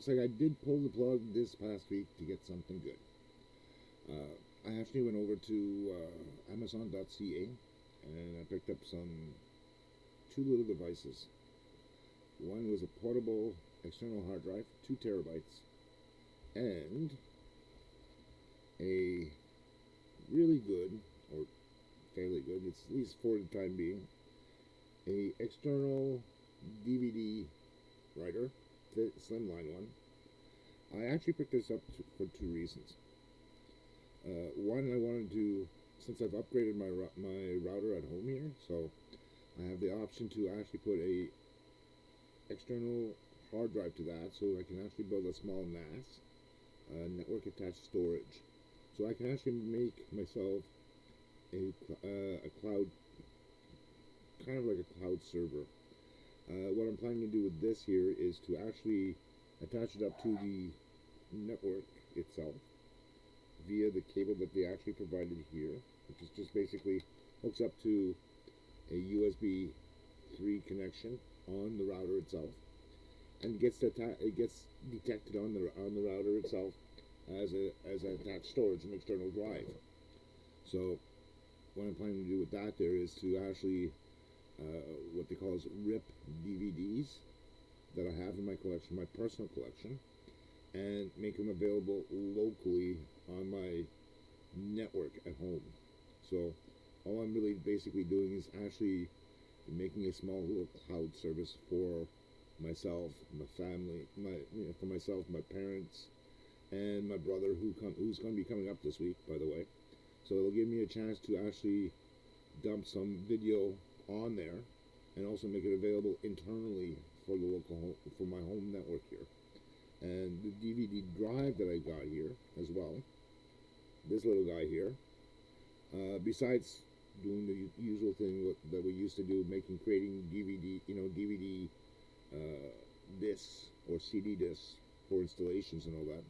like I did pull the plug this past week to get something good. I actually went over to Amazon.ca and I picked up two little devices. One was a portable external hard drive, 2 terabytes, and a really good, or fairly good, it's at least for the time being, a external DVD writer, slimline one. I actually picked this up for two reasons. One, I wanted to, since I've upgraded my router at home here, so I have the option to actually put a external hard drive to that, so I can actually build a small NAS, network attached storage. So I can actually make myself a cloud, kind of like a cloud server. What I'm planning to do with this here is to actually attach it up to the network itself via the cable that they actually provided here, which is just basically hooks up to a USB 3 connection on the router itself, and it gets detected on the router itself as an attached storage, an external drive. So what I'm planning to do with that there is to actually what they call is RIP DVDs that I have in my collection, my personal collection, and make them available locally on my network at home. So all I'm really basically doing is actually making a small little cloud service for myself, my family, for myself, my parents, and my brother who's going to be coming up this week, by the way. So it'll give me a chance to actually dump some video on there, and also make it available internally for the for my home network here. And the DVD drive that I got here as well, this little guy here, besides doing the usual thing that we used to do, creating DVD discs or CD discs for installations and all that.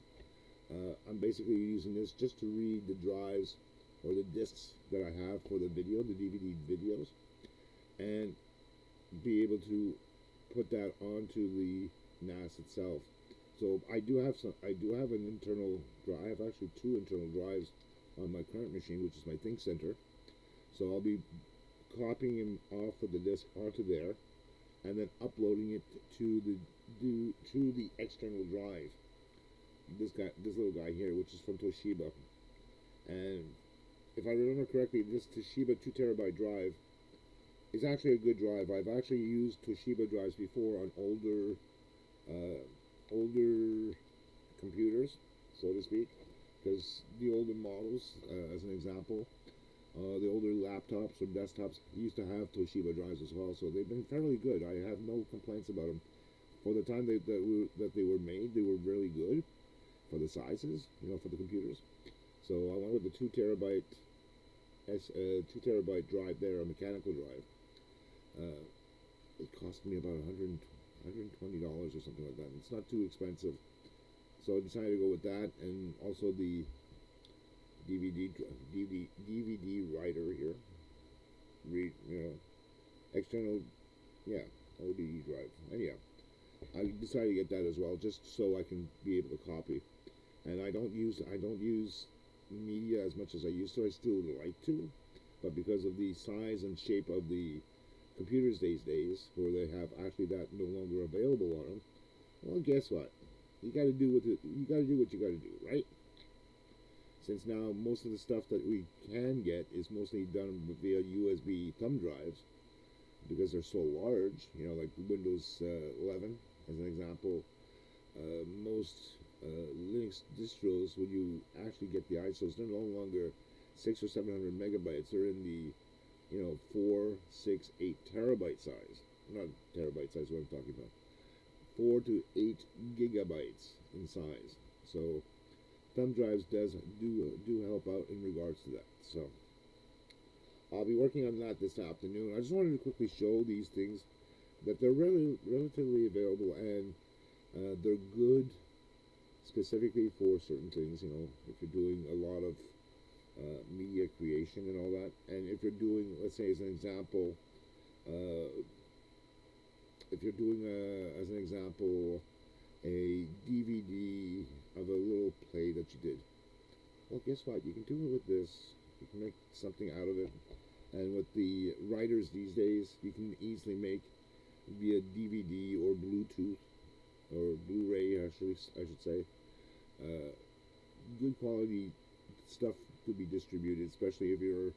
I'm basically using this just to read the drives or the discs that I have for the DVD videos, and be able to put that onto the NAS itself. So I do have an internal drive. I have actually two internal drives on my current machine, which is my ThinkCenter. So I'll be copying him off of the disk onto there, and then uploading it to the external drive. This little guy here, which is from Toshiba, and if I remember correctly, this Toshiba 2 terabyte drive is actually a good drive. I've actually used Toshiba drives before on older computers, so to speak, because the older models, as an example, the older laptops or desktops used to have Toshiba drives as well, so they've been fairly good. I have no complaints about them. For the time that they were made, they were really good for the sizes, for the computers. So I went with the 2 terabyte drive there, a mechanical drive. It cost me about $120 or something like that. It's not too expensive, so I decided to go with that, and also the DVD writer here. External, yeah, ODE drive. Anyhow, I decided to get that as well, just so I can be able to copy. And I don't use media as much as I used to. I still would like to, but because of the size and shape of the computers these days, where they have actually that no longer available on them, well, guess what? You got to do what you got to do, right? Since now most of the stuff that we can get is mostly done via USB thumb drives, because they're so large. Like Windows 11, as an example. Most Linux distros, when you actually get the ISOs, they're no longer 600 or 700 megabytes. They're in the 4, 6, 8 terabyte size. Not terabyte size, what I'm talking about. 4 to 8 gigabytes in size. So thumb drives do help out in regards to that. So I'll be working on that this afternoon. I just wanted to quickly show these things, that they're really relatively available, and they're good specifically for certain things. If you're doing a lot of media creation and all that, and if you're doing, let's say as an example, if you're doing as an example, a DVD of a little play that you did. Well, guess what? You can do it with this. You can make something out of it. And with the writers these days, you can easily make via DVD or Bluetooth or Blu-ray, I should say. Uh, Good quality stuff to be distributed, especially if you're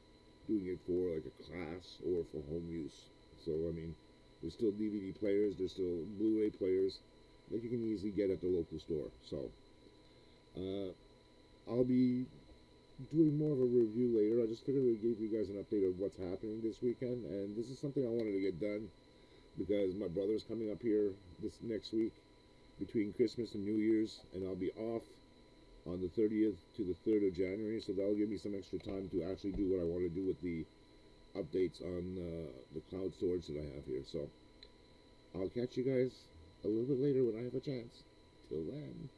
doing it for like a class or for home use. So I mean, there's still DVD players, there's still Blu-ray players that you can easily get at the local store. So uh, I'll be doing more of a review later. I just figured I'd give you guys an update of what's happening this weekend, and this is something I wanted to get done because my brother's coming up here this next week between Christmas and New Year's, and I'll be off on the 30th to the 3rd of January, so that'll give me some extra time to actually do what I want to do with the updates on the cloud storage that I have here. So I'll catch you guys a little bit later when I have a chance. Till then.